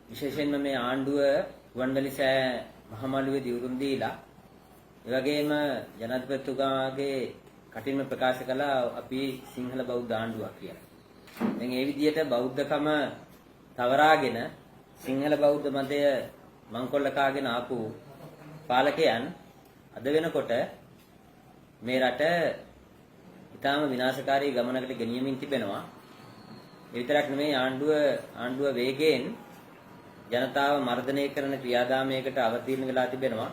විශේෂයෙන්ම මේ ආණ්ඩුව ගුවන්විදුලි මහමළුවේ දියුරුම් දීලා ඒ වගේම ජනාධිපතිතුමාගේ කටින්ම ප්‍රකාශ කළා අපි සිංහල බෞද්ධ ආණ්ඩුවක් කියලා. දැන් ඒ විදිහට බෞද්ධකම තවරාගෙන සිංහල බෞද්ධ මතය මංකොල්ල කාගෙන ආපු පාලකයන් අද වෙනකොට මේ රට ඊටාම විනාශකාරී ගමනකට ගෙනියමින් තිබෙනවා. ඒ විතරක් නෙමෙයි ආණ්ඩුව වේගයෙන් ජනතාව මර්ධනය කරන ක්‍රියාදාමයකට අවතීර්ණ වෙලා තිබෙනවා.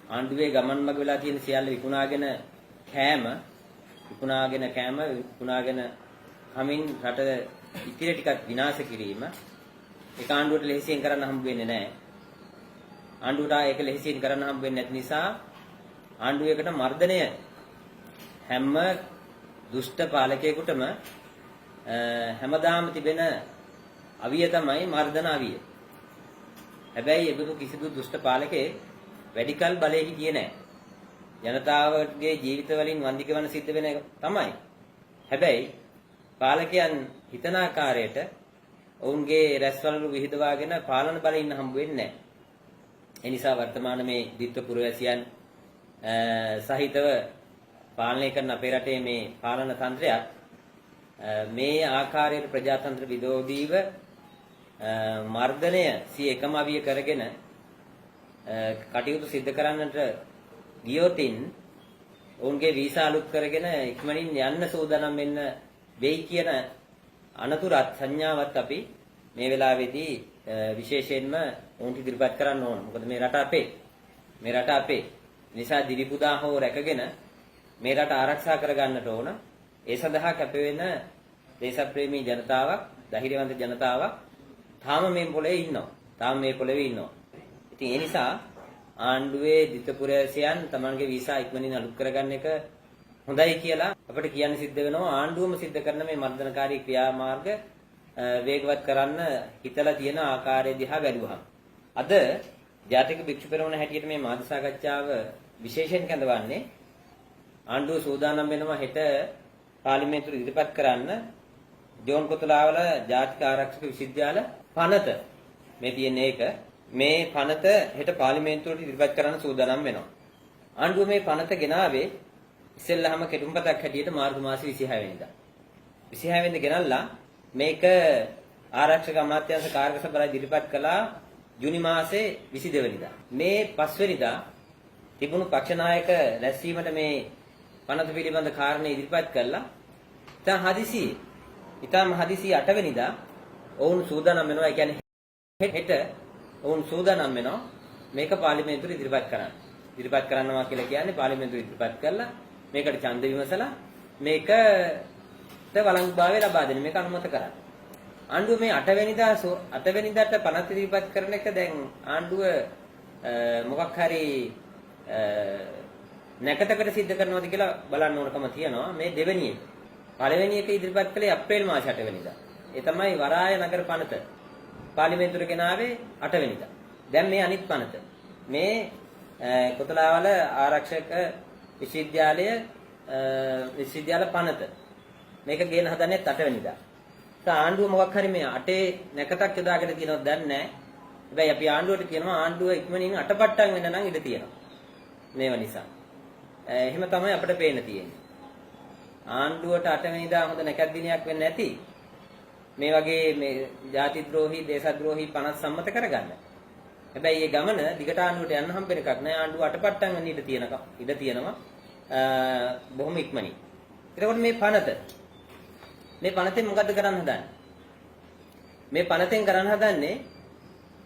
ආණ්ඩුවේ ගමන් මඟ වෙලා තියෙන සියල්ල විකුණාගෙන කමින් රට ඉතිරි ටිකක් විනාශ කිරීම ඒක ආණ්ඩුවට ලෙහෙසියෙන් කරන්න හම්බ වෙන්නේ නැහැ. ආණ්ඩුවට ඒක ලෙහෙසියෙන් කරන්න හම්බ වෙන්නේ නැති නිසා ආණ්ඩුවේකට මර්ධනය හැම දුෂ්ට පාලකයෙකුටම හැමදාම තිබෙන අවිය තමයි මර්ධන අවිය. හැබැයි ඒබඳු කිසිදු දුෂ්ට පාලකේ වැඩිකල් බලයේ හිටියේ නැහැ. ජනතාවගේ ජීවිත වලින් වන්දිකවන සිද්ධ වෙන එක තමයි. හැබැයි පාලකයන් හිතන ආකාරයට ඔවුන්ගේ රැස්වලු විහිදවාගෙන පාලන බලය ඉන්න හම්බ වෙන්නේ නැහැ. ඒ නිසා වර්තමාන මේ ද්විත්ව පුරවැසියන් සහිතව පාලනය කරන අපේ රටේ මේ පාලන තන්ත්‍රයක් මේ ආකාරයට ප්‍රජාතන්ත්‍ර විරෝධීව මර්ධනය සිය එකම අවිය කරගෙන කටයුතු සිද්ධ කරන්නට ගියොතින් ඔවුන්ගේ වීසා අලුත් කරගෙන ඉක්මනින් යන්න සූදානම් වෙන්න වෙයි කියන අනතුරත් සංඥාවත් අපි මේ වෙලාවේදී විශේෂයෙන්ම ඔවුන්ට ඉදිරිපත් කරන්න ඕන. මොකද මේ රට අපේ. නිසා දිවිපුදා හෝ රැකගෙන මේ රට ආරක්ෂා කරගන්නට ඕන. ඒ සඳහා කැපවෙන දේශප්‍රේමී ජනතාවක්, ධෛර්යවන්ත ජනතාවක් තාම මේ පොළේ ඉන්නවා. ඉතින් ඒ නිසා ආණ්ඩුවේ දිතපුරයන් තමන්ගේ වීසා ඉක්මනින් අලුත් කරගන්න එක හොඳයි කියලා අපිට කියන්න සිද්ධ වෙනවා. ආණ්ඩුවම සිද්ධ කරන මේ මර්ධනකාරී ක්‍රියාමාර්ග වේගවත් කරන්න හිතලා තියෙන ආකාරය දිහා බැලුවහම අද ජාතික භික්ෂු පෙරමුණ හැටියට මේ මාධ්‍ය සාකච්ඡාව විශේෂයෙන් කැඳවන්නේ ආණ්ඩුව සූදානම් වෙනවා හෙට පාර්ලිමේන්තුවට ඉදිරිපත් කරන්න ජෝන් කොතලාවල ජාතික ආරක්ෂක විශ්වවිද්‍යාල පනත මේ තියෙන එක මේ පනත හෙට පාර්ලිමේන්තුවට ඉදිරිපත් කරන්න සූදානම් වෙනවා. ආණ්ඩුව මේ පනත ගෙනාවේ ඉස්සෙල්ලාම කෙටුම්පතක් හැටියට මාර්තු මාසේ 26 වෙනිදා. 26 වෙනිදා ගෙනල්ලා මේක ආරක්ෂක අමාත්‍යාංශ කාර්ය සභාවේ ඉදිරිපත් කළා ජූනි මාසේ 22 වෙනිදා. මේ 5 වෙනිදා තිබුණු පක්ෂ නායක රැස්වීමට මේ පනත පිළිබඳ කාරණේ ඉදිරිපත් කළා. ඉතාම හදිසි 8 වෙනිදා ඔවුන් සූදානම් වෙනවා. ඒ කියන්නේ හෙට ඔවුන් සූදානම් වෙනවා මේක පාර්ලිමේන්තුවට ඉදිරිපත් කරන්න. ඉදිරිපත් කරනවා කියලා කියන්නේ පාර්ලිමේන්තුවට ඉදිරිපත් කරලා මේකට ඡන්ද විමසලා මේකට වළංගුභාවය ලබා දෙන්න මේක අනුමත කරන්න. ආණ්ඩුව මේ 8 වෙනිදාට පනත ඉදිරිපත් කරන එක දැන් ආණ්ඩුව මොකක් හරි නැකතකට සිද්ධ කරනවද කියලා බලන්න ඕනකම තියෙනවා. මේ දෙවෙනි එක. පළවෙනි එක ඉදිරිපත් කළේ අප්‍රේල් මාස 8 වෙනිදා. ඒ තමයි වරාය නගර පනත. පාර්ලිමේන්තුවට ගෙනාවේ 8 වෙනිදා. දැන් මේ අනිත් පනත. මේ කොතලාවල ආරක්ෂක විශ්වවිද්‍යාල පනත. මේක ගේන හදන්නේ 8 වෙනිදා. ආණ්ඩුව මොකක් හරි මේ 8 නැකතක් යොදාගෙන තියෙනවද දන්නේ නැහැ. හැබැයි අපි ආණ්ඩුවට කියනවා ආණ්ඩුව ඉක්මනින් අටපට්ටම් වෙන්න නම් ඉඩ තියෙනවා. මේව නිසා. එහෙම තමයි අපිට පේන්න තියෙන්නේ. ආණ්ඩුවට 8 වෙනිදා හොඳ නැකත් දිනයක් වෙන්න ඇති. මේ වගේ මේ ජාතිද්‍රෝහී, දේශද්‍රෝහී 50 සම්මත කරගන්න. හැබැයි මේ ගමන දිගට ආණ්ඩුවට යන්න හම්බෙන එකක් නෑ. ආණ්ඩුව අටපට්ටම් වෙන්න ඉඩ තියෙනවා. බොහොම ඉක්මනින්. එතකොට මේ පනතෙන් මොකද්ද කරන්න හදන්නේ? මේ පනතෙන් කරන්න හදන්නේ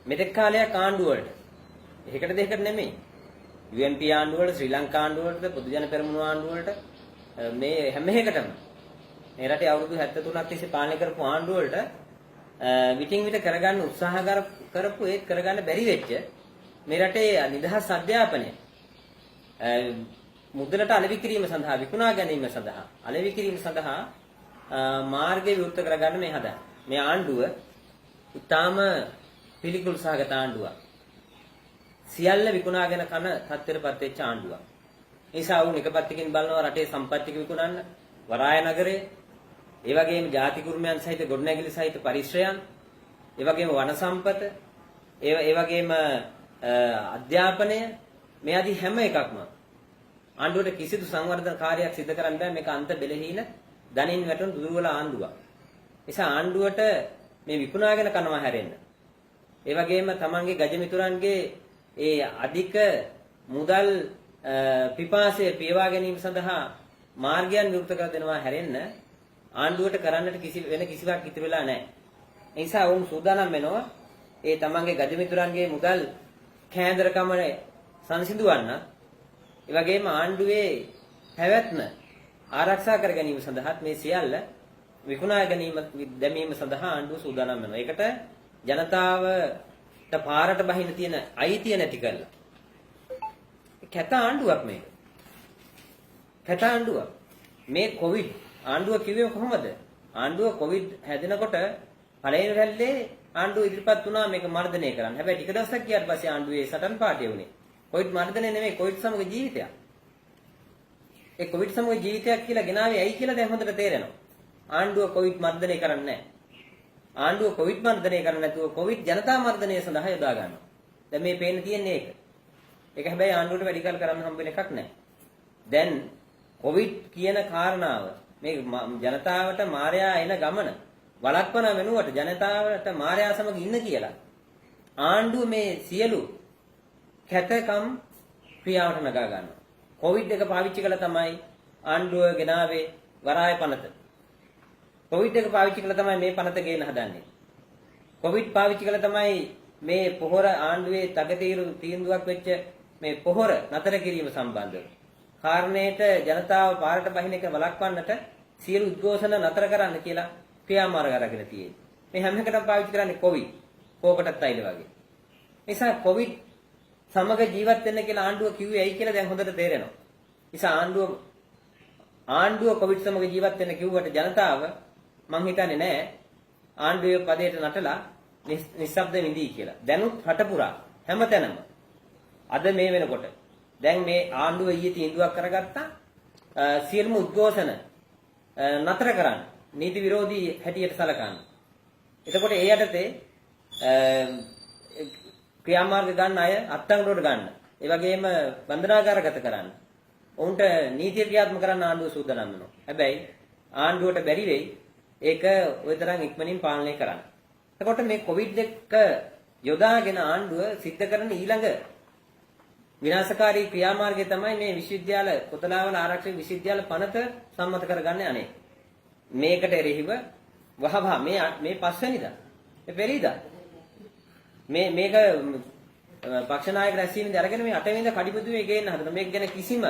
මෙතෙක් කාලයක් ආණ්ඩුව වලට. එහෙකට දෙයකට නෙමෙයි. UNP ආණ්ඩුව වලට, ශ්‍රී ලංකා ආණ්ඩුව වලට, පොදු ජන පෙරමුණු ආණ්ඩුව වලට මේ හැම එකටම මේ රටේ අවුරුදු 73ක් තිස්සේ පාලනය කරපු ආණ්ඩුව වලට විටින් විට කරගන්න උත්සාහ කරපු ඒත් කරගන්න බැරි වෙච්ච මේ රටේ නිදහස් අධ්‍යාපනය මුදලට අලෙවි කිරීම සඳහා, විකුණා ගැනීම සඳහා, අලෙවි කිරීම සඳහා මාර්ගය විවෘත කරගන්න මේ හදා. මේ ආණ්ඩුව ඊටාම පිළිකුල් සහගත ආණ්ඩුවක්. සියල්ල විකුණාගෙන කන තත්ත්වයටපත් වෙච්ච ආණ්ඩුවක්. ඒ නිසා වුන් එක පැත්තකින් බලනවා රටේ සම්පත්තික විකුණන්න, වරාය නගරේ, ඒ වගේම ජාති කුර්මයන් සහිත ගොඩනැගිලි සහිත පරිශ්‍රයන්, ඒ වගේම වන සම්පත, ඒ වගේම අධ්‍යාපනය මේ ආදී හැම එකක්ම ආණ්ඩුවට කිසිදු සංවර්ධන කාර්යයක් සිදු කරන්න බෑ. මේක අන්ත බෙලහීන ධනින් වැටුණු දුර්වල ආණ්ඩුවක්. නිසා ආණ්ඩුවට මේ විකුණාගෙන කනවා හැරෙන්න. ඒ වගේම තමන්ගේ ගජමිතුරන්ගේ ඒ අධික මුදල් පිපාසය පියවා ගැනීම සඳහා මාර්ගයන් විවෘත කර දෙනවා හැරෙන්න ආණ්ඩුවට කරන්නට වෙන කිසිවක් ඉතුරු වෙලා නැහැ. ඒ නිසා වුන් සූදානම් වෙනවා ඒ තමන්ගේ ගජමිතුරන්ගේ මුදල් කෑදරකම සංසිඳවන්න. ඒ වගේම ආණ්ඩුවේ පැවැත්ම ආරක්ෂා කර ගැනීම සඳහා මේ සියල්ල විකුණා ගැනීම දැමීම සඳහා ආණ්ඩුව සූදානම් වෙනවා. ඒකට ජනතාවට පාරට බහින්න තියෙන අයිතිය නැති කරලා. කැත ආණ්ඩුවක් මේක. කැත ආණ්ඩුවක්. මේ කොවිඩ් ආණ්ඩුව කිව්වේ කොහොමද? ආණ්ඩුව කොවිඩ් හැදෙනකොට පළවෙනි රැල්ලේ ආණ්ඩුව ඉදිරිපත් වුණා මේක මර්ධනය කරන්න. හැබැයි ටික දවසක් ගියාට පස්සේ ආණ්ඩුවේ සටන් පාඨය වුණේ කොවිඩ් මර්ධනය නෙමෙයි කොවිඩ් සමග ජීවිතයක්. ඒ කොවිඩ් සමග ජීවිතයක් කියලා ගෙනාවේ ඇයි කියලා දැන් හොඳට තේරෙනවා. ආණ්ඩුව කොවිඩ් මර්ධනය කරන්නේ නැහැ. ආණ්ඩුව කොවිඩ් මර්ධනය කරන්නේ නැතුව කොවිඩ් ජනතා මර්ධනය සඳහා යොදා ගන්නවා. දැන් මේ පේන්න තියෙන්නේ ඒක. ඒක හැබැයි ආණ්ඩුවට වැඩි කල් කරන්න හම්බ වෙන එකක් නැහැ. දැන් කොවිඩ් කියන කාරණාව මේ ජනතාවට මායя එන ගමන වළක්වන වෙනුවට ජනතාවට මායя සමග ඉන්න කියලා ආණ්ඩුව මේ සියලු කැතකම් ක්‍රියාවට නගා ගන්නවා. කොවිඩ් එක පාවිච්චි කළා තමයි ආණ්ඩුව ගෙනාවේ වරාය පනත. කොවිඩ් එක පාවිච්චි කළා තමයි මේ පනත ගේන්න හදන්නේ. කොවිඩ් පාවිච්චි කළා තමයි මේ පොහොර ආණ්ඩුවේ තීන්දුවක් වෙච්ච මේ පොහොර නතර කිරීම සම්බන්ධව. කාරණේට ජනතාව පාරට බහින එක වළක්වන්නට සියලු උද්ඝෝෂණ නතර කරන්න කියලා ක්‍රියාමාර්ග අරගෙන තියෙන්නේ. මේ හැම එකටම පාවිච්චි කරන්නේ කොවිඩ්. කෝකටත් අයිල වගේ. නිසා කොවිඩ් සමග ජීවත් වෙන්න කියලා ආණ්ඩුව කිව්වේ ඇයි කියලා දැන් හොඳට තේරෙනවා. නිසා ආණ්ඩුව කොවිඩ් සමග ජීවත් වෙන්න කිව්වට ජනතාව මං හිතන්නේ නෑ ආණ්ඩුවේ පදයට නටලා නිස්සබ්ද විඳී කියලා. දැනුත් රට පුරා හැමතැනම අද මේ වෙනකොට දැන් මේ ආණ්ඩුව ඊයේ තීන්දුවක් කරගත්තා සියලුම උද්ඝෝෂණ නතර කරන්න නීති විරෝධී හැටියට සලකන්න. එතකොට ඒ යටතේ ක්‍රියාමාර්ග ගන්න අය අත්අඩංගුවට ගන්න. ඒ වගේම බන්ධනාගාරගත කරන්න. ඔවුන්ට නීතිය ක්‍රියාත්මක කරන්න ආණ්ඩුව සූදානම් වෙනවා. හැබැයි ආණ්ඩුවට බැරි වෙයි ඒක ওই තරම් ඉක්මනින් පාලනය කරන්න. එතකොට මේ කොවිඩ් එක යොදාගෙන ආණ්ඩුව සිද්ධ කරන ඊළඟ විනාශකාරී ක්‍රියාමාර්ගය තමයි මේ විශ්වවිද්‍යාල කොතලාවල ආරක්ෂක විශ්වවිද්‍යාල පනත සම්මත කරගන්නේ අනේ. මේකට එරෙහිව වහවහ මේ පස්වෙනිදා මේ පෙරේදා මේක පක්ෂ නායක රැස්වීමේදී අරගෙන මේ 8 වෙනිදා කඩිමුදුවේ ගේන්න හදන මේක ගැන කිසිම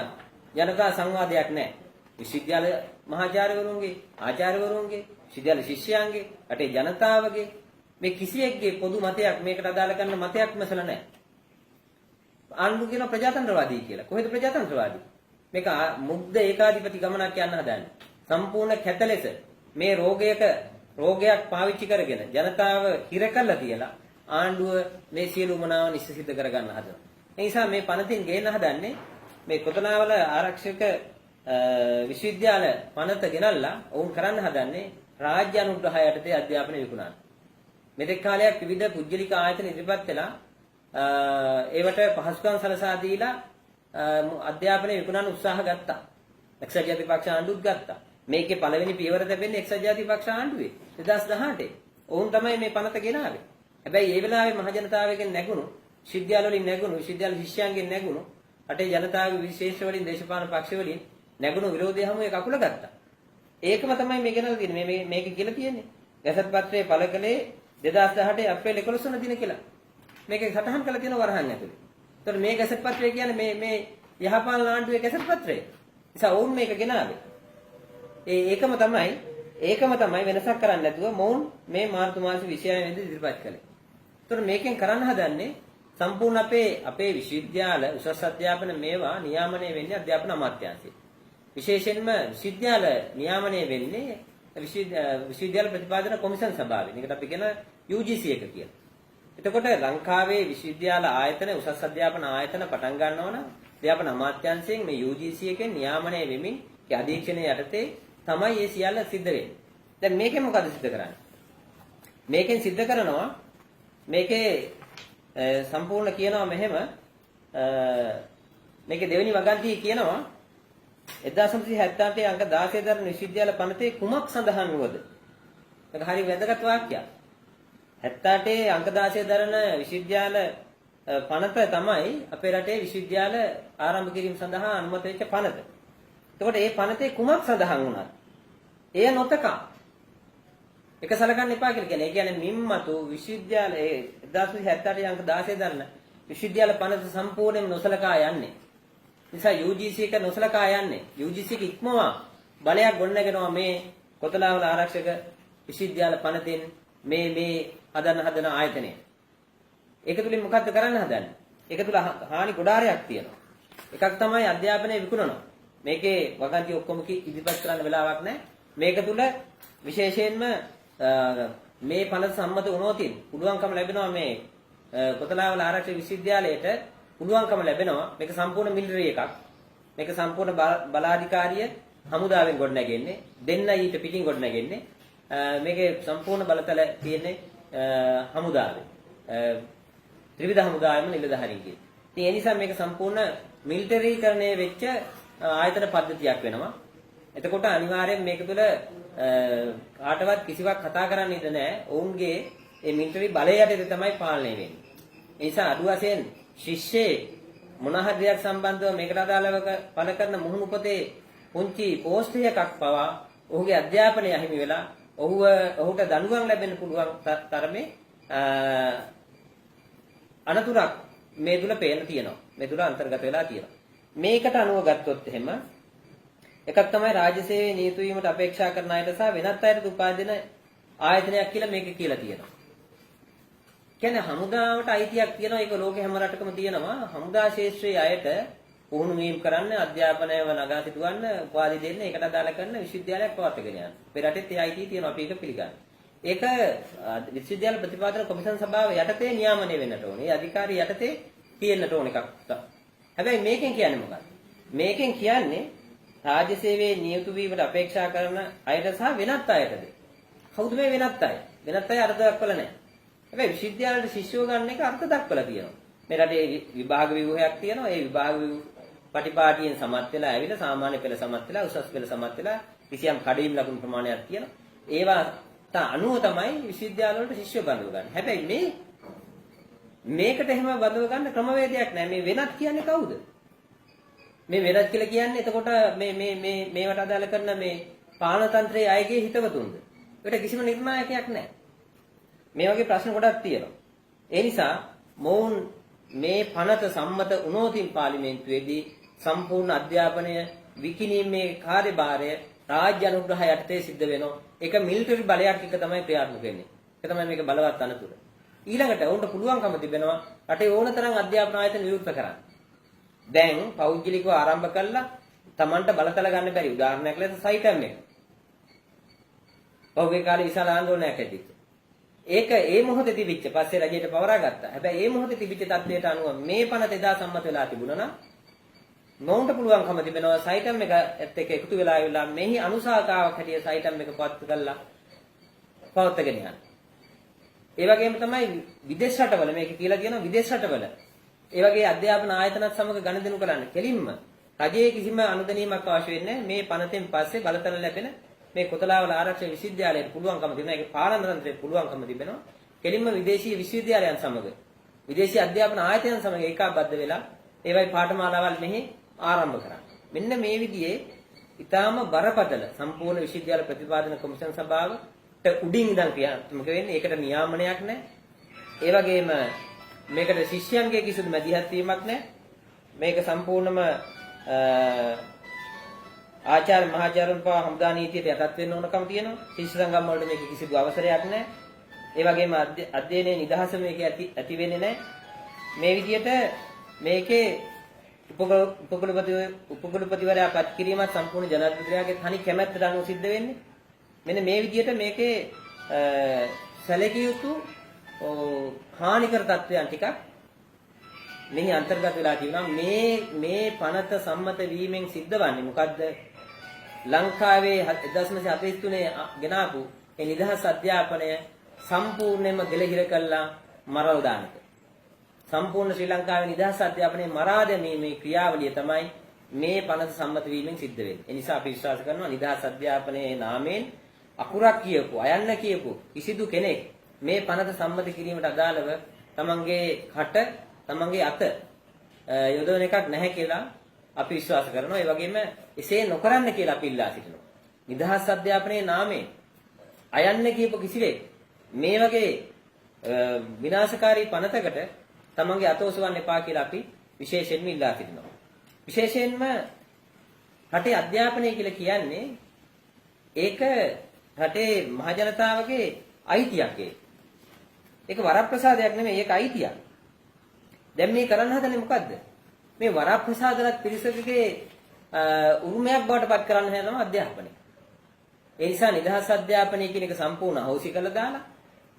ජනතා සංවාදයක් නැහැ. විශ්වවිද්‍යාල මහාචාර්යවරුන්ගේ ආචාර්යවරුන්ගේ විශ්වවිද්‍යාල ශිෂ්‍යයන්ගේ රටේ ජනතාවගේ මේ කිසියෙක්ගේ පොදු මතයක් මේකට අදාළ කරන මතයක් මැසල නැහැ. ආණ්ඩුව කියන ප්‍රජාතන්ත්‍රවාදී කියලා. කොහෙද ප්‍රජාතන්ත්‍රවාදී? මේක මුග්ධ ඒකාධිපති ගමනක් යන්න හදන්නේ. සම්පූර්ණ කැත ලෙස මේ රෝගයක් පාවිච්චි කරගෙන ජනතාව හිර කළා කියලා ආණ්ඩුව මේ සියලු මනාව නිශ්චිත කරගන්න හදනවා. ඒ නිසා මේ පනතින් ගේන්න හදන්නේ මේ කොතනාවල ආරක්ෂක විශ්වවිද්‍යාල පනත ගෙනල්ලා ඔවුන් කරන්න හදන්නේ රාජ්‍ය අනුග්‍රහය යටතේ අධ්‍යාපනය විකුණන්න. මෙතෙක් කාලයක් විවිධ පුජ්‍යලික ආයතන ඉදිරිපත් වෙලා ඒවට පහසුකම් සලසා දීලා අධ්‍යාපනය විකුණන්න උත්සාහ ගත්තා. එක්සත් ජාතික පක්ෂ ආණ්ඩුවත් ගත්තා. මේකේ පළවෙනි පියවර දෙන්නේ එක්සත් ජාතික පක්ෂ ආණ්ඩුවේ 2018. ඔවුන් තමයි මේ පනත ගෙනාවේ. හැබැයි ඒ වෙලාවේ මහ ජනතාවගෙන් නැගුණු විශ්වවිද්‍යාල වලින් නැගුණු විශ්වවිද්‍යාල ශිෂ්‍යයන්ගෙන් නැගුණු රටේ ජනතාවගේ විශේෂ වලින් දේශපාලන පක්ෂ වලින් නැගුණු විරෝධය හැමෝම කකුල ගත්තා. ඒකම තමයි මේ ගෙනල්ලා තියෙන්නේ. මේක කියලා තියෙන්නේ. ගැසට් පත්‍රයේ පළ කළේ 2018 අප්‍රේල් 11 වෙනි දින කියලා. මේකේ සටහන් කරලා තියෙන වරහන් ඇතුලේ. ඒතර මේ ගැසට් පත්‍රය කියන්නේ මේ යහපාලන ආණ්ඩුවේ ගැසට් පත්‍රය. නිසා වුන් මේක ගෙනාවේ. ඒකම තමයි වෙනසක් කරන්නේ නැතුව මොවුන් මේ මාර්තු මාස 26 වෙනිදා ඉදිරිපත් කළේ. ඒතර මේකෙන් කරන්න හදන්නේ සම්පූර්ණ අපේ විශ්වවිද්‍යාල උසස් අධ්‍යාපන මේවා නියාමනය වෙන්නේ අධ්‍යාපන අමාත්‍යාංශය. විශේෂයෙන්ම විශ්වවිද්‍යාල නියාමනය වෙන්නේ විශ්වවිද්‍යාල ප්‍රතිපාදන කොමිෂන් සභාවෙන්. ඒකට අපි කියන UGC එක කියලා. එතකොට ලංකාවේ විශ්වවිද්‍යාල ආයතන උසස් අධ්‍යාපන ආයතන පටන් ගන්නවා නම් අධ්‍යාපන අමාත්‍යාංශයෙන් මේ UGC එකෙන් නියාමනය වෙමින් ඒ අධීක්ෂණය යටතේ තමයි මේ සියල්ල සිද්ධ වෙන්නේ. දැන් මේකෙන් මොකද සිද්ධ කරන්නේ? මේකෙන් सिद्ध කරනවා මේකේ සම්පූර්ණ කියනවා මෙහෙම මේකේ දෙවෙනි වගන්තිය කියනවා 1978 අංක 16 දරන විශ්වවිද්‍යාල පනතේ කුමක් සඳහන් වුවද? ඒක හරි වැදගත් වාක්‍යයක්. 78 අංක 16 දරන විශ්වවිද්‍යාල පනත තමයි අපේ රටේ විශ්වවිද්‍යාල ආරම්භ කිරීම සඳහා අනුමත වෙච්ච පනත. එතකොට මේ පනතේ කුමක් සඳහන් වුණාද? එය නොතකා. එක සලකන්න එපා කියලා කියන්නේ. ඒ කියන්නේ මින්මතු විශ්වවිද්‍යාලයේ 1978 අංක 16 දරන විශ්වවිද්‍යාල පනත සම්පූර්ණයෙන්ම නොසලකා යන්නේ. නිසා UGC එක නොසලකා යන්නේ. UGC එක ඉක්මවා බලයක් ගොඩනගෙනවා මේ කොතලාවල ආරක්ෂක විශ්වවිද්‍යාල පනතෙන් මේ හදන ආයතනය. ඒක තුලින් මොකද්ද කරන්න හදන්නේ? ඒක තුල හානි ගොඩාරයක් තියෙනවා. එකක් තමයි අධ්‍යාපනය විකුණනවා. මේකේ වගන්ති ඔක්කොම ඉදිරිපත් කරන්න වෙලාවක් නැහැ. මේක තුල විශේෂයෙන්ම මේ පනත සම්මත වුණොතින් පුළුවන්කම ලැබෙනවා මේ කොතලාවල ආරක්ෂක විශ්වවිද්‍යාලයට පුළුවන්කම ලැබෙනවා මේක සම්පූර්ණ මිලිටරි එකක්. මේක සම්පූර්ණ බලාධිකාරිය හමුදාවෙන් ගොඩනැගෙන්නේ. දෙන්න ඊට පිටින් ගොඩනැගෙන්නේ. මේකේ සම්පූර්ණ බලතල තියෙන්නේ හමුදාවේ. ත්‍රිවිධ හමුදාවෙම නිලධාරීන්ගේ. ඉතින් ඒ නිසා මේක සම්පූර්ණ මිලිටරීකරණය වෙච්ච ආයතන පද්ධතියක් වෙනවා. එතකොට අනිවාර්යෙන් මේක තුළ කාටවත් කිසිවක් කතා කරන්න ඉඩ නැහැ. ඔවුන්ගේ මේ මිලිටරි බලය යටතේ තමයි පාලනය වෙන්නේ. ඒ නිසා අඩු වශයෙන් ශිෂ්‍යයේ මොන හරි දෙයක් සම්බන්ධව මේකට අදාළව පළ කරන මුහුණු පොතේ පුංචි පෝස්ට් එකක් පවා ඔහුගේ අධ්‍යාපනය අහිමි වෙලා ඔහුට දඬුවම් ලැබෙන්න පුළුවන් තරමේ අනතුරක් මේ තුල පේන්න තියෙනවා. මේ තුල අන්තර්ගත වෙලා තියෙනවා. මේකට අනුව ගත්තොත් එහෙම එකක් තමයි රාජ්‍ය සේවයේ නියුතු වීමට අපේක්ෂා කරන අයට සහ වෙනත් අයට උපාධි දෙන ආයතනයක් කියලා මේක කියලා තියෙනවා. කියන්නේ හමුදාවට අයිතියක් තියෙනවා. ඒක ලෝකේ හැම රටකම තියෙනවා. හමුදා ශාස්ත්‍රයේ අයට පුහුණු වීම කරන්න, අධ්‍යාපනයව නගා සිටවන්න, උපාධි දෙන්න, ඒකට අදාළ කරන විශ්වවිද්‍යාලයක් පවත්වාගෙන යන්න. අපේ රටෙත් ඒ අයිතිය තියෙනවා. අපි ඒක පිළිගන්නවා. ඒක විශ්වවිද්‍යාල ප්‍රතිපාදන කොමිෂන් සභාව යටතේ නියාමනය වෙන්නට ඕනේ. ඒ අධිකාරිය යටතේ තියෙන්නට ඕන එකක්. හැබැයි මේකෙන් කියන්නේ මොකක්ද? මේකෙන් කියන්නේ රාජ්‍ය සේවයේ නියුතු වීමට අපේක්ෂා කරන අයට සහ වෙනත් අයටද? කවුද මේ වෙනත් අය? වෙනත් අය අර්ථ දක්වලා නැහැ. හැබැයි විශ්වවිද්‍යාලයට ශිෂ්‍යෝ ගන්න එක අර්ථ දක්වලා තියෙනවා. මේ රටේ විභාග ව්‍යුහයක් තියෙනවා. ඒ විභාග පටිපාටියෙන් සමත් වෙලා ඇවිල්ලා සාමාන්‍ය පෙළ සමත් වෙලා උසස් පෙළ සමත් වෙලා කිසියම් කඩේම් ලකුණු ප්‍රමාණයක් තියෙනවා. ඒවට අනුව තමයි විශ්වවිද්‍යාල වලට ශිෂ්‍යෝ බඳව ගන්න. හැබැයි මේකට එහෙම බඳව ගන්න ක්‍රමවේදයක් නැහැ. මේ වෙනත් කියන්නේ කවුද? මේ වෙනත් කියලා කියන්නේ එතකොට මේවට අදාළ කරන මේ පාලන තන්ත්‍රයේ අයගේ හිතවතුන්ද? ඒකට කිසිම නිර්ණායකයක් නැහැ. මේ වගේ ප්‍රශ්න ගොඩක් තියෙනවා. ඒ නිසා මොවුන් මේ පනත සම්මත වුණොතින් පාර්ලිමේන්තුවේදී සම්පූර්ණ අධ්‍යාපනය විකිණීමේ කාර්යභාරය රාජ්‍ය අනුග්‍රහය යටතේ සිද්ධ වෙනවා. ඒක මිලිටරි බලයක් එක තමයි ක්‍රියාත්මක වෙන්නේ. ඒක තමයි මේක බලවත් අනතුර. ඊළඟට උන්ට පුළුවන්කම තිබෙනවා රටේ ඕනතරම් අධ්‍යාපන ආයතන විවෘත කරන්න. දැන් පෞද්ගලිකව ආරම්භ කළා Tamanට බලතල ගන්න බැරි උදාහරණයක් ලෙස සයිටම් එක. පෞද්ගලික කාලේ විශාල ආందోලනයක් ඇතිවෙච්ච. ඒක ඒ මොහොතේ තිබිච්ච පස්සේ රජයට පවරා ගත්තා. හැබැයි ඒ මොහොතේ තිබිච්ච තත්ත්වයට අනුව මේ පනත එදා සම්මත වෙලා තිබුණා නම් මොවුන්ට පුළුවන්කම තිබෙනවා සයිටම් එකත් එක්ක එකතු වෙලා මෙහි අනුශාසකාවක් හැටියට සයිටම් එක පවත් කරලා පවත්වාගෙන යන්න. ඒ වගේම තමයි විදේශ රටවල මේක කියලා කියනවා විදේශ රටවල ඒ වගේ අධ්‍යාපන ආයතනත් සමග ගනුදෙනු කරන්න කෙලින්ම රජයේ කිසිම අනුදැනීමක් අවශ්‍ය වෙන්නේ නැහැ. මේ පනතෙන් පස්සේ බලතල ලැබෙන මේ කොතලාවල ආරක්ෂක විශ්වවිද්‍යාලයට පුළුවන්කම තිබෙනවා. ඒකේ පාලන තන්ත්‍රයට පුළුවන්කම තිබෙනවා. කෙලින්ම විදේශීය විශ්වවිද්‍යාලයන් සමග විදේශීය අධ්‍යාපන ආයතනයන් සමග ඒකාබද්ධ වෙලා ඒවයි පාඨමාලාවල් මෙහි ආරම්භ කරන්න. මෙන්න මේ විදිහේ ඊටාම බරපතල සම්පූර්ණ විශ්වවිද්‍යාල ප්‍රතිපාදන කොමිෂන් සභාවට උඩින් ඉඳන් ක්‍රියාත්මක වෙන්නේ. ඒකට නියාමනයක් නැහැ. ඒ වගේම මේකට ශිෂ්‍යයන්ගේ කිසිදු මැදිහත් වීමක් නැහැ. මේක සම්පූර්ණම ආචාර්ය මහාචාර්යන් පවා හමුදා නීතියට යටත් වෙන්න ඕනකම තියෙනවා. ශිෂ්‍ය සංගම් වලට මේක කිසිදු අවසරයක් නැහැ. ඒ වගේම අධ්‍යයනයේ නිදහස මේක ඇති වෙන්නේ නැහැ. මේ විදිහට මේකේ උපකුලපතිවරයා පත් කිරීමත් සම්පූර්ණ ජනාධිපතියාගේ තනි කැමැත්තට අනුව සිද්ධ වෙන්නේ. මෙන්න මේ විදිහට මේකේ සැලකිය යුතු හානිකර තත්ත්වයන් ටිකක් මෙහි අන්තර්ගත වෙලා තියෙනවා. මේ පනත සම්මත වීමෙන් සිද්ධ වන්නේ මොකද්ද? ලංකාවේ 1943 ගෙනාපු ඒ නිදහස් අධ්‍යාපනය සම්පූර්ණයෙන්ම ගෙලහිර කළා මරල් දානක. සම්පූර්ණ ශ්‍රී ලංකාවේ නිදහස් අධ්‍යාපනයේ මරා දැමීමේ ක්‍රියාවලිය තමයි මේ පනත සම්මත වීමෙන් සිද්ධ වෙන්නේ. ඒ නිසා අපි විශ්වාස කරනවා නිදහස් අධ්‍යාපනයේ නාමයෙන් අකුරක් කියපු, අයන්න කියපු කිසිදු කෙනෙක් මේ පනත සම්මත කිරීමට අදාළව තමන්ගේ කට, තමන්ගේ අත යොදවන එකක් නැහැ කියලා අපි විශ්වාස කරනවා. ඒ වගේම එසේ නොකරන්න කියලා අපි ඉල්ලා සිටිනවා. නිදහස් අධ්‍යාපනයේ නාමයෙන් අයන්න කියපු කිසිවෙක් මේ වගේ විනාශකාරී පනතකට තමන්ගේ අත ඔසවන්න එපා කියලා අපි විශේෂයෙන්ම ඉල්ලා සිටිනවා. විශේෂයෙන්ම රටේ අධ්‍යාපනය කියලා කියන්නේ ඒක රටේ මහ ජනතාවගේ අයිතියක් ඒක. ඒක වරප්‍රසාදයක් නෙමෙයි ඒක අයිතියක්. දැන් මේ කරන්න හදන්නේ මොකද්ද? මේ වරප්‍රසාදලත් පිරිසකගේ උරුමයක් බවට පත් කරන්න හදනවා අධ්‍යාපනය. ඒ නිසා නිදහස් අධ්‍යාපනය කියන එක සම්පූර්ණ අහෝසි කරලා දාලා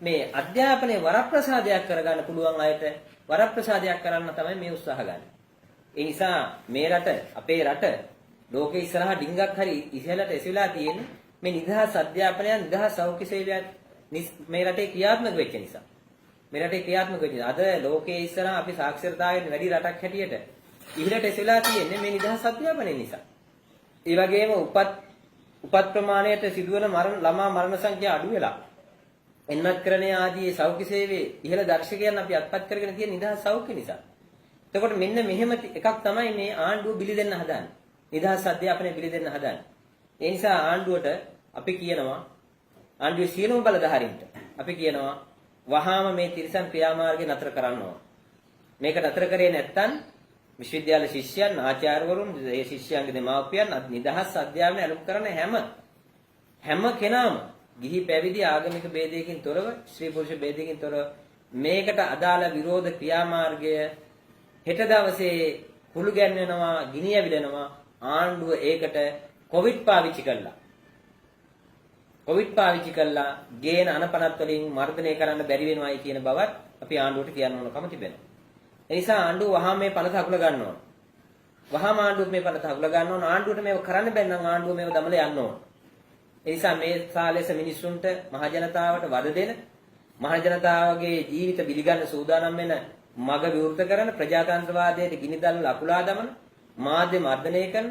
මේ අධ්‍යාපනයේ වරප්‍රසාදයක් කරගන්න පුළුවන් අයට වරප්‍රසාදයක් කරන්න තමයි මේ උත්සාහ ගන්න. ඒ නිසා මේ රට අපේ රට ලෝකේ ඉස්සරහා ඩිංගක් හරි ඉහළට එසවිලා තියෙන්නේ මේ නිදහස් අධ්‍යාපනය නිදහස් සෞඛ්‍ය සේවයත් මේ රටේ ක්‍රියාත්මක වෙච්ච නිසා. මේ රටේ ක්‍රියාත්මක වෙච්ච නිසා අද ලෝකයේ ඉස්සරහා අපි සාක්ෂරතාවයෙන් වැඩි රටක් හැටියට ඉහළට එසවිලා තියෙන්නේ මේ නිදහස් අධ්‍යාපනය නිසා. ඒ වගේම උපත් ප්‍රමාණයට සිදුවන ළමා මරණ සංඛ්‍යාව අඩු වෙලා එන්නත්කරණය ආදී සෞඛ්‍ය සේවයේ ඉහළ දර්ශකයන් අපි අත්පත් කරගෙන තියෙන නිදහස් සෞඛ්‍ය නිසා. එතකොට මෙන්න මෙහෙම එකක් තමයි මේ ආණ්ඩුව බිලි දෙන්න හදන්නේ. නිදහස් අධ්‍යාපනය බිලි දෙන්න හදන්නේ. ඒ නිසා ආණ්ඩුවට අපි කියනවා ආණ්ඩුවේ සියලුම බලධාරීන්ට අපි කියනවා වහාම මේ තිරිසන් ක්‍රියාමාර්ගය නතර කරන්න ඕන. මේක නතර කරේ නැත්නම් විශ්වවිද්‍යාල ශිෂ්‍යයන්, ආචාර්යවරුන්, ඒ ශිෂ්‍යයන්ගේ දෙමාපියන් නිදහස් අධ්‍යාපනය අනුමත කරන හැම කෙනාම ගිහි පැවිදි ආගමික ભેදයකින් තොරව, ස්ත්‍රී පුරුෂ ભેදයකින් තොරව මේකට අදාළ විරෝධ ක්‍රියාමාර්ගය හෙට දවසේ කුළු ගැන්වෙනවා, ගිනි ඇවිලෙනවා. ආණ්ඩුව ඒකට කොවිඩ් පාවිච්චි කළා ගේන අනපනත් වලින් මර්ධනය කරන්න බැරි වෙනවායි කියන බවත් අපි ආණ්ඩුවට කියන්න ඕනකම තිබෙනවා. ඒ නිසා ආණ්ඩුව වහාම මේ පනත අකුල ගන්න ඕන. වහාම ආණ්ඩුව මේ පනත අකුල ගන්න ඕන. ආණ්ඩුවට මේව කරන්න බැන්න නම් ආණ්ඩුව මේව දමලා යන්න ඕන. ඒ නිසා මේ සාලෙස මිනිස්සුන්ට මහ ජනතාවට වද දෙන, මහ ජනතාවගේ ජීවිත බිලිගන්න සූදානම් වෙන මග විවෘත කරන ප්‍රජාතන්ත්‍රවාදයට ගිනිදල් අකුලා දමන, මාධ්‍ය මර්ධනය කරන,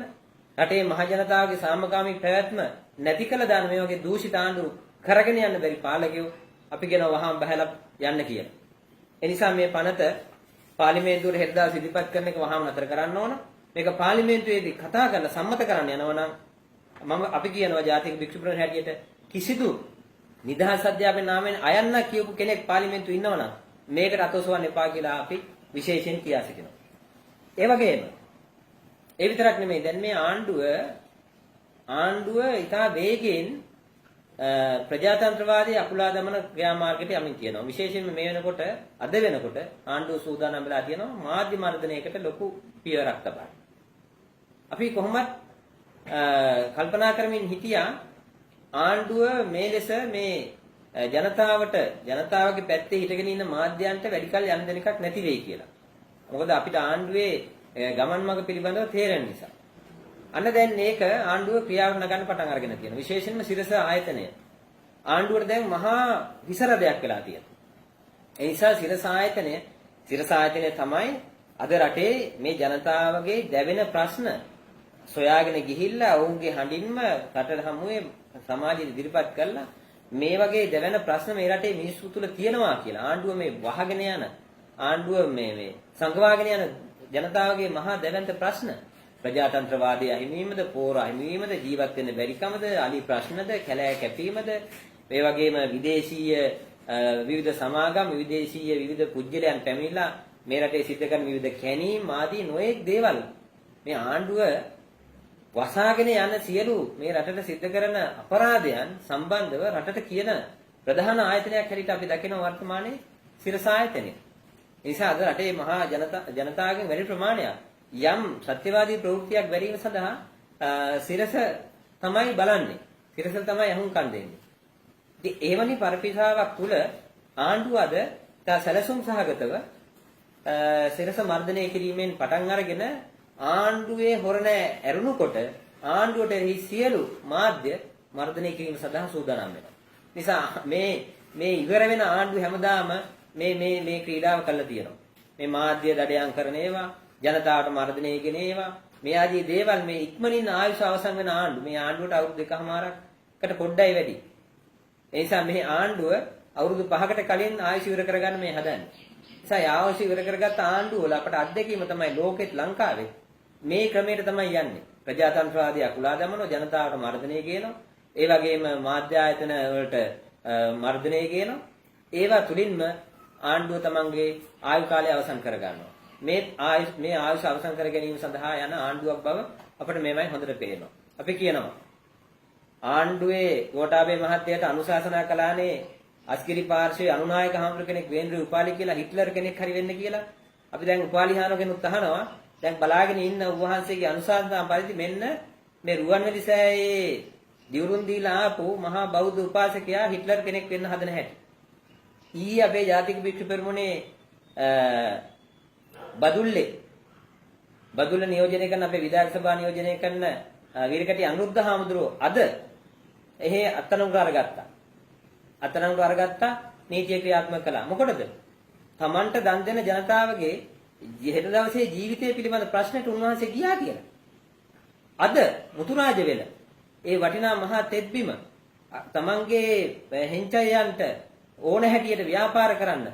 රටේ මහ ජනතාවගේ සාමකාමී පැවැත්ම නැති කළ දාන මේ වගේ දූෂිත ආණ්ඩු කරගෙන යන්න බැරි පාලකයෝ අපි කියනවා වහාම බහැලා යන්න කියලා. ඒ නිසා මේ පනත පාර්ලිමේන්තුවට හෙට දවස් ඉදිරිපත් කරන එක වහාම නතර කරන්න ඕන. මේක පාර්ලිමේන්තුවේදී කතා කරලා සම්මත කරන්න යනවා නම් අපි කියනවා ජාතික භික්ෂු ප්‍රමුඛ හැටියට කිසිදු නිදහස් අධ්‍යාපන නාමයෙන් අයන්න කියපු කෙනෙක් පාර්ලිමේන්තුවේ ඉන්නවනම් මේකට අතොසවන්න එපා කියලා අපි විශේෂයෙන් කියා සිටිනවා. ඒ වගේම ඒ විතරක් නෙමෙයි දැන් මේ ආණ්ඩුව ඉතා වේගයෙන් ප්‍රජාතන්ත්‍රවාදී අකුලා දමන ක්‍රියාමාර්ගයට යමින් තියෙනවා. විශේෂයෙන්ම මේ වෙනකොට අද වෙනකොට ආණ්ඩුව සූදානම් වෙලා තියෙනවා මාධ්‍ය මර්ධනයකට ලොකු පියවරක් තබන්න. අපි කොහොමත් කල්පනා කරමින් හිටියා ආණ්ඩුව මේ ලෙස මේ ජනතාවගේ පැත්තේ හිටගෙන ඉන්න මාධ්‍යයන්ට වැඩි කල යන්න දෙන එකක් නැති වෙයි කියලා. මොකද අපිට ආණ්ඩුවේ ගමන් මඟ පිළිබඳව තේරෙන නිසා. අන්න දැන් මේක ආණ්ඩුව ක්‍රියාවට නගන්න පටන් අරගෙන තියෙනවා. විශේෂයෙන්ම සිරස ආයතනය. ආණ්ඩුවට දැන් මහා විසරදයක් වෙලා තියෙනවා. ඒ නිසා සිරස ආයතනය තමයි අද රටේ මේ ජනතාවගේ දැවෙන ප්‍රශ්න සොයාගෙන ගිහිල්ලා ඔවුන්ගේ හඬින්ම රට හමුවේ සමාජෙට ඉදිරිපත් කළා මේ වගේ දැවෙන ප්‍රශ්න මේ රටේ මිනිස්සු තුල තියෙනවා කියලා. ආණ්ඩුව මේ වහගෙන යන ආණ්ඩුව මේ සංගවාගෙන යන ජනතාවගේ මහා දැවැන්ත ප්‍රශ්න ප්‍රජාතන්ත්‍රවාදයේ අහිමිවීමද, පෝර අහිමිවීමද, ජීවත් වෙන්න බැරිකමද, අලි ප්‍රශ්නද, කැලෑ කැපීමද, මේ වගේම විදේශීය විවිධ සමාගම්, විදේශීය විවිධ පුජ්‍යලයන් පැමිණිලා මේ රටේ සිද්ධ කරන විවිධ කැණීම් ආදී නොයෙක් දේවල් මේ ආණ්ඩුව වසාගෙන යන සියලු මේ රටට සිද්ධ කරන අපරාධයන් සම්බන්ධව රටට කියන ප්‍රධාන ආයතනයක් හැටියට අපි දකින වර්තමානයේ සිරස ආයතනය. ඒ නිසා අද රටේ මහා ජනතාවගෙන් වැඩි ප්‍රමාණයක් යම් සත්‍යවාදී ප්‍රවෘත්තියක් බැරීම සඳහා සිරස තමයි බලන්නේ. සිරස තමයි අහුම්කම් දෙන්නේ. ඉතින් එවැනි පරිපිසාවක් තුල ආණ්ඩුව අද තා සැලසුම් සහගතව සිරස මර්ධනය කිරීමෙන් පටන් අරගෙන ආණ්ඩුවේ හොරණ ඇරුණුකොට ආණ්ඩුවට එහි සියලු මාධ්‍ය මර්ධනය කිරීම සඳහා සූදානම් වෙනවා. නිසා මේ මේ ඉවර වෙන ආණ්ඩුව හැමදාම මේ ක්‍රීඩාව කළා තියෙනවා. මේ මාධ්‍ය දඩයන් කරන ඒවා, ජනතාවට මර්ධනය කියන ඒවා, මේ ආදී දේවල් මේ ඉක්මනින් ආයුෂ අවසන් වෙන ආණ්ඩුව. මේ ආණ්ඩුවට අවුරුදු 2කමාරකට පොඩ්ඩයි වැඩි. ඒ නිසා මේ ආණ්ඩුව අවුරුදු 5කට කලින් ආයුෂ ඉවර කරගන්න මේ හදන්නේ. නිසා ආයුෂ ඉවර කරගත්ත ආණ්ඩුව වල අපට අත්දැකීම තමයි ලෝකෙත් ලංකාවේ මේ ක්‍රමයට තමයි යන්නේ. ප්‍රජාතන්ත්‍රවාදී අකුලා දමනවා, ජනතාවට මර්ධනය කියනවා. ඒ වගේම මාධ්‍ය ආයතන වලට මර්ධනය කියනවා. ඒවා තුලින්ම ආණ්ඩුව තමන්ගේ ආයු කාලය අවසන් කර ගන්නවා. මේ ආයුෂ අවසන් කර ගැනීම සඳහා යන ආණ්ඩුවක් බව අපිට මේමයි හොඳට පේනවා. අපි කියනවා ආණ්ඩුවේ ගෝඨාභය මහත්තයාට අනුශාසනා කළානේ අස්ගිරි පාර්ශ්වයේ අනුනායක හාමුදුර කෙනෙක් වේන්ද්‍ර උපාලි කියලා හිට්ලර් කෙනෙක් හරි වෙන්න කියලා. අපි දැන් උපාලි හාමුදුරගෙනුත් අහනවා දැන් බලාගෙන ඉන්න උන්වහන්සේගේ අනුශාසනා පරිදි මෙන්න මේ රුවන්වැලි සෑයේ දිවුරුන් දීලා ආපු මහා බෞද්ධ උපාසකයා හිට්ලර් කෙනෙක් වෙන්න හදන හැටි. ඊයේ අපේ ජාතික භික්ෂු පෙරමුණේ බදුල්ල නියෝජනය කරන අපේ විධායක සභාව නියෝජනය කරන වීරකටි අනුරුද්ධ හාමුදුරුවෝ අද එහෙ අත්අඩංගුවට අරගත්තා නීතිය ක්‍රියාත්මක කළා. මොකටද? Tamanට දන් දෙන ජනතාවගේ හෙට දවසේ ජීවිතය පිළිබඳ ප්‍රශ්නට උන්වහන්සේ ගියා කියලා. අද මුතුරාජ වෙල ඒ වටිනා මහා තෙත්බිම තමන්ගේ හෙන්චයන්ට ඕන හැටියට ව්‍යාපාර කරන්න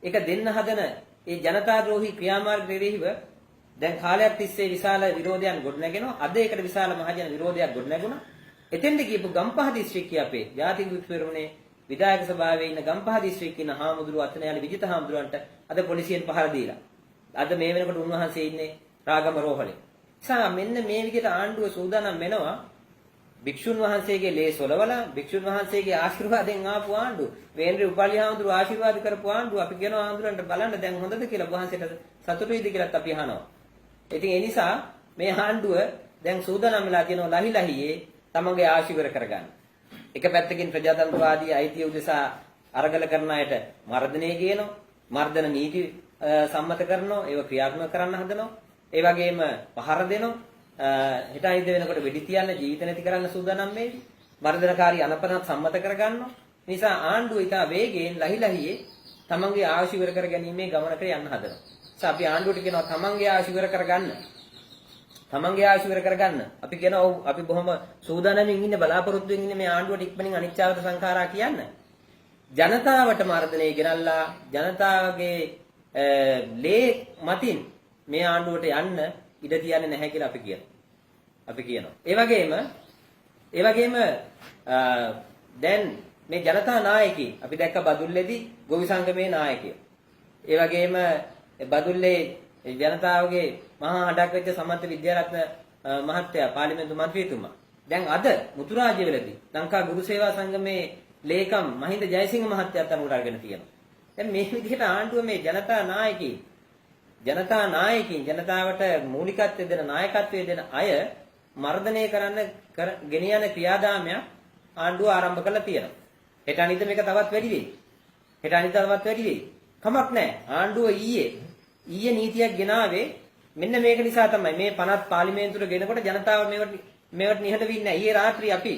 ඒක දෙන්න හදන ඒ ජනතාද්‍රෝහී ක්‍රියාමාර්ග කෙරෙහිව දැන් කාලයක් තිස්සේ විශාල විරෝධයන් ගොඩනගෙනවා. අද ඒකට විශාල මහජන විරෝධයක් ගොඩනැගුණා. එතෙන්ද කියපු ගම්පහ දිස්ත්‍රික්කයේ අපේ ජාතික භික්ෂු පෙරමුණේ විධායක සභාවේ ඉන්න ගම්පහ දිස්ත්‍රික්කේ ඉන්න හාමුදුරුවෝ අතන යන විජිත හාමුදුරුවන්ට අද පොලිසියෙන් පහර දීලා. අද මේ වෙනකොට උන්වහන්සේ ඉන්නේ රාගම රෝහලේ. නිසා මෙන්න මේ විදිහට ආණ්ඩුව සූදානම් වෙනවා භික්ෂුන් වහන්සේගේ ලේ සොලවලා භික්ෂුන් වහන්සේගේ ආශිර්වාදයෙන් ආපු ආණ්ඩුව. වේන්ද්‍ර උපාලි හාමුදුරුවෝ ආශිර්වාද කරපු ආණ්ඩුව. අපි කියනවා ආණ්ඩුවන්ට බලන්න දැන් හොඳද කියලා වහන්සේට සතුටු වෙයිද කියලාත් අපි අහනවා. ඉතින් ඒ නිසා මේ ආණ්ඩුව දැන් සූදානම් වෙලා තියෙනවා ලහිලහියේ තමන්ගේ ආශිර්වාද කරගන්න. එක පැත්තකින් ප්‍රජාතන්ත්‍රවාදී අයිතිය උදෙසා අරගල කරන අයට මර්ධනය කියනවා. මර්ධන නීති සම්මත කරනවා. ඒව ක්‍රියාත්මක කරන්න හදනවා. ඒ වගේම පහර දෙනවා. හිත අනිද්ද වෙනකොට වෙඩි තියන්න ජීවිත නැති කරන්න සූදානම් මේ මර්ධනකාරී අනපනත් සම්මත කරගන්නවා. නිසා ආණ්ඩුව ඉතා වේගයෙන් ලහිලහියේ තමන්ගේ ආශි ඉවර කර ගැනීමේ ගමනට යන්න හදනවා. නිසා අපි ආණ්ඩුවට කියනවා තමන්ගේ ආශි ඉවර කරගන්න. තමන්ගේ ආශි ඉවර කරගන්න. අපි කියනවා ඔව් අපි බොහොම සූදානම්ින් ඉන්නේ බලාපොරොත්තු වෙමින් ඉන්නේ මේ ආණ්ඩුවට ඉක්මනින් අනිච්චාවත සංඛාරා කියන්න. ජනතාවට මර්ධනය ගෙනල්ලා ජනතාවගේ ලේ මතින් මේ ආණ්ඩුවට යන්න ඉඩ තියන්නේ නැහැ කියලා අපි කියනවා. ඒ වගේම දැන් මේ ජනතා නායකී අපි දැක්ක බදුල්ලේදී ගෝවි සංගමේ නායකයෝ. ඒ වගේම බදුල්ලේ ජනතාවගේ මහා හඬක් වෙච්ච සමන්ත විද්‍යාරත්න මහත්තයා පාර්ලිමේන්තු මන්ත්‍රීතුමා. දැන් අද මුතුරාජවලදී ලංකා ගුරු සේවා සංගමේ ලේකම් මහින්ද ජයසිංහ මහත්තයාත් අනුර අරගෙන තියෙනවා. දැන් මේ විදිහට ආණ්ඩුව මේ ජනතාවට මූලිකත්වය දෙන නායකත්වය දෙන අය මර්ධනය කරන්න ගෙන යන ක්‍රියාදාමයක් ආණ්ඩුව ආරම්භ කළා තියෙනවා. හෙට අනිද්ද මේක තවත් වැඩි වෙයි. කමක් නැහැ. ආණ්ඩුව ඊයේ නීතියක් ගෙනාවේ මෙන්න මේක නිසා තමයි මේ 50 පාර්ලිමේන්තුවට ගෙනකොට ජනතාව මේවට නිහඬ වෙන්නේ නැහැ. ඊයේ රාත්‍රියේ අපි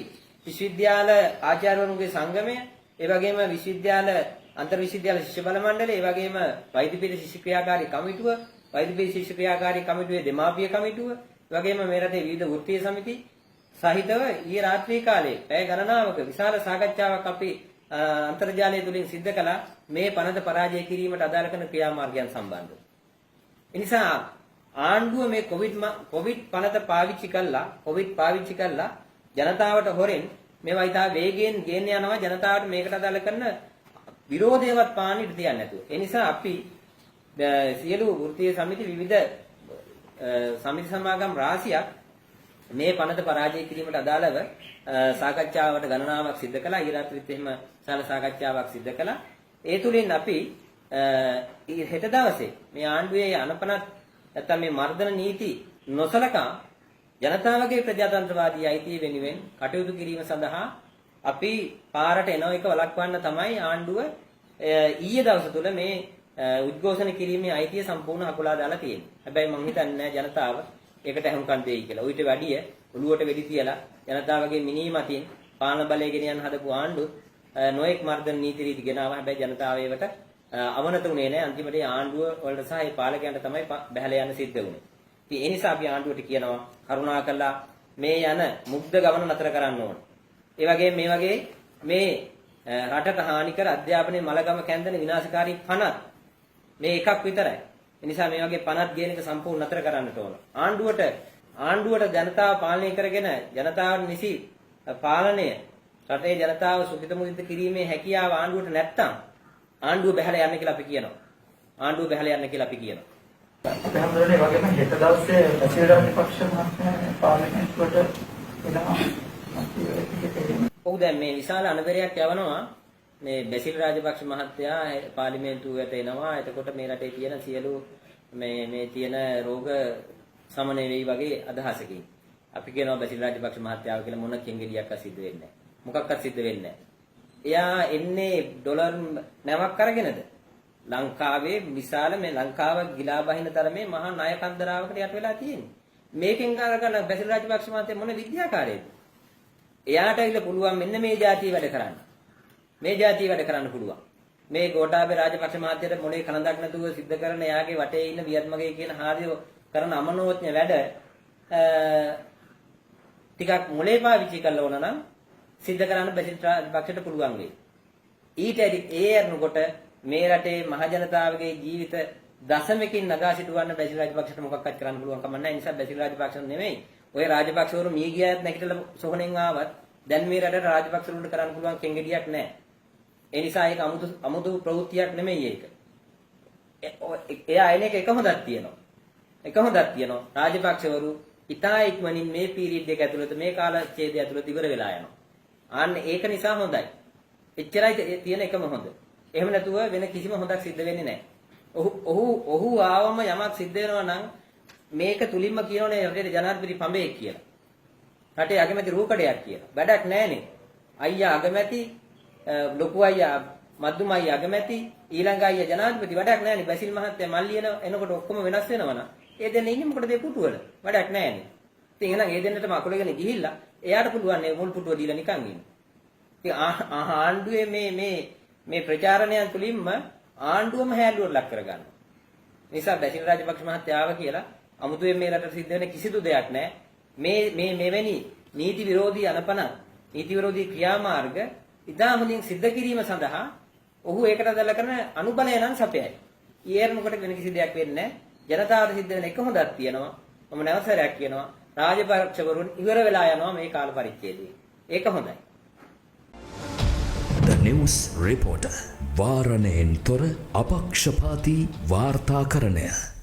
විශ්වවිද්‍යාල ආචාර්යවරුන්ගේ සංගමය, ඒ වගේම විශ්වවිද්‍යාල අන්තර් විශ්වවිද්‍යාල ශිෂ්‍ය බල මණ්ඩලය, ඒ වගේම වෛද්‍ය පීඨ ශිෂ්‍ය ක්‍රියාකාරී කමිටුව, වෛද්‍ය පීඨ ශිෂ්‍ය ක්‍රියාකාරී කමිටුවේ දෙමාපිය කමිටුව, ඒ වගේම මේ රටේ විවිධ වෘත්තීය සමිති සහිතව ඊයේ රාත්‍රී කාලේ පැය ගණනාවක විශාල සාකච්ඡාවක් අපි අන්තර්ජාලය තුලින් සිද්ධ කළා මේ පනත පරාජය කිරීමට අදාළ කරන ක්‍රියාමාර්ගයන් සම්බන්ධව. ඒ නිසා ආණ්ඩුව මේ කොවිඩ් පනත පාවිච්චි කළා ජනතාවට හොරෙන් මේවා ඉතා වේගයෙන් ගෙන යනවා. ජනතාවට මේකට අදාළ කරන විරෝධයවත් පාන්න ඉඩ තියන්නේ නැතුව. ඒ නිසා අපි සියලු වෘත්තීය සමිති විවිධ සමිති සමාගම් රාශියක් මේ පනත පරාජය කිරීමට අදාළව සාකච්ඡාවට ගණනාවක් සිදු කළා. ඊ රාත්‍රිත් එහෙම සාල සාකච්ඡාවක් සිදු කළා. ඒ තුලින් අපි හෙට දවසේ මේ ආණ්ඩුවේ අනපනත් නැත්නම් මේ මර්ධන නීති නොසලකා ජනතාවගේ ප්‍රජාතන්ත්‍රවාදී අයිතිය වෙනුවෙන් කටයුතු කිරීම සඳහා අපි පාරට එන එක වළක්වන්න තමයි ආණ්ඩුව ඊයේ දවස තුල මේ උද්ඝෝෂණ කිරීමේ අයිතිය සම්පූර්ණ අකුලා දාලා තියෙන්නේ. හැබැයි මම හිතන්නේ නැහැ ජනතාව ඒකට අහුම්කම් දෙයි කියලා. ඌට වැඩිය ඔළුවට වෙඩි තියලා ජනතාවගේ මිනී මතින් පාලන බලය ගෙන යන හදපු ආණ්ඩුව නොඑක් මර්ධන නීති රීති ගෙනාවා. හැබැයි ජනතාව ඒවට අවනත උනේ නැහැ. අන්තිමට ආණ්ඩුව වලට සහ ඒ පාලකයන්ට තමයි බැහැලා යන්න සිද්ධ වුනේ. ඉතින් ඒ නිසා අපි ආණ්ඩුවට කියනවා කරුණාකරලා මේ යන මුග්ධ ගමන නතර කරන්න ඕන. ඒ වගේම මේ වගේ මේ රටට හානි කර අධ්‍යාපනයේ මලගම කැන්දෙන විනාශකාරී පනත් මේ එකක් විතරයි. ඒ නිසා මේ වගේ පනත් ගේන එක සම්පූර්ණ නතර කරන්නට ඕන. ආණ්ඩුවට ජනතාව පාලනය කරගෙන ජනතාවට නිසි පාලනය රටේ ජනතාව සුඛිත මුදිත කිරීමේ හැකියාව ආණ්ඩුවට නැත්තම් ආණ්ඩුව බැහැලා යන්න කියලා අපි කියනවා. ආණ්ඩුව බැහැලා යන්න කියලා අපි කියනවා. අපි හැමෝටම ඒ වගේම හෙට දවසේ බැසිල් රාජපක්ෂ මහත්මයා පාර්ලිමේන්තුවට එනවා. ඔව් දැන් මේ විශාල අනබරයක් යවනවා. මේ බැසිල් රාජපක්ෂ මහත්තයා පාර්ලිමේන්තුවට එනවා. එතකොට මේ රටේ තියෙන සියලු මේ තියෙන රෝග සමනය වෙයි වගේ අදහසකින්. අපි කියනවා බැසිල් රාජපක්ෂ මහත්තයාව කියලා මොන කෙන්ගෙඩියක් සිද්ධ වෙන්නේ නැහැ. මොකක්වත් සිද්ධ වෙන්නේ නැහැ. එයා එන්නේ ඩොලර් නැවක් අරගෙනද? ලංකාවේ විශාල මේ ලංකාව ගිලා බහින තරමේ මහා ණය කන්දරාවකට යට වෙලා තියෙන්නේ. මේකෙන් අරගෙන බැසිල් රාජපක්ෂ මහත්තයා මොන විද්‍යාකාරයේද? එයාට ඉල පුළුවන් මෙන්න මේ જાතිය වැඩ කරන්න. මේ જાතිය වැඩ කරන්න පුළුවන්. මේ ගෝඨාභය රාජපක්ෂ මහත්තයාට මොලේ කනදක් නැතුව සිද්ධ කරන එයාගේ වටේ ඉන්න වියත්මගේ කියන හාරියෝ කරන අමනෝඥ වැඩ ටිකක් මොලේ පාවිච්චි කරලා ඕන නම් සිද්ධ කරන්න බැසිල් රාජපක්ෂට පුළුවන් වෙයි. ඊට ඒ අරනකොට මේ රටේ මහ ජනතාවගේ ජීවිත දශමකින් නගා සිටවන්න බැසිල් රාජපක්ෂට මොකක්වත් කරන්න පුළුවන් කම නැහැ. ඒ නිසා බැසිල් රාජපක්ෂ නෙමෙයි. ඔය රාජපක්ෂවරු මිය ගියාත් නැගිටලා සොහනෙන් ආවත් දැන් මේ රටට රාජපක්ෂවරුන්ට කරන්න පුළුවන් කෙන්ගෙඩියක් නැහැ. ඒ නිසා ඒක අමුතු ප්‍රවෘත්තියක් නෙමෙයි ඒක. එයා අයින එක හොඳක් තියෙනවා. එක හොඳක් තියෙනවා. රාජපක්ෂවරු ඉතා ඉක්මනින් මේ පීරියඩ් එක ඇතුළත මේ කාල ඡේදය ඇතුළත ඉවර වෙලා යනවා. අන්න ඒක නිසා හොඳයි. එච්චරයි තියෙන එකම හොඳ. එහෙම නැතුව වෙන කිසිම හොඳක් සිද්ධ වෙන්නේ නැහැ. ඔහු ආවම යමක් සිද්ධ වෙනවා නම් මේක තුලින්ම කියනෝනේ රටේ ජනාධිපති පඹේක් කියලා. රටේ අගමැති රූකඩයක් කියලා. වැඩක් නැහනේ. අයියා අගමැති, ලොකු අයියා, මද්දුම අයියා අගමැති, ඊළඟ අයියා ජනාධිපති වැඩක් නැහනේ. බැසිල් මහත්තයා මල්ලියන එනකොට ඔක්කොම වෙනස් වෙනවනම් ඒ දෙන්න ඉන්නේ මොකටද ඒ පුටුවල? වැඩක් නැහනේ. ඉතින් එහෙනම් ඒ දෙන්නටම අකුලගෙන ගිහිල්ලා එයාට පුළුවන් මේ මුල් පුටුව දීලා නිකන් ඉන්න. ඉතින් ආණ්ඩුවේ මේ ප්‍රචාරණයන් තුලින්ම ආණ්ඩුවම හැලුවට ලක් කරගන්නවා. නිසා බැසිල් රාජපක්ෂ මහත්තයාව කියලා අමුතුවෙන් මේ රටට සිද්ධ වෙන කිසිදු දෙයක් නැහැ. මෙවැනි නීති විරෝධී අනපන නීති විරෝධී ක්‍රියාමාර්ග ඉදා හොඳින් සිද්ධ කිරීම සඳහා ඔහු ඒකට අදාළ කරන අනුබලය නම් සපයයි. ඊයරනකොට වෙන කිසි දෙයක් වෙන්නේ නැහැ. ජනතාවට සිද්ධ වෙන එක හොඳක් තියෙනවා. මම නැවසරයක් කියනවා. රාජපක්ෂවරුන් ඉවර වෙලා යනවා මේ කාල පරිච්ඡේදයේ. ඒක හොඳයි. The News Reporter වාරණයෙන් තොර අපක්ෂපාතී වාර්තාකරණය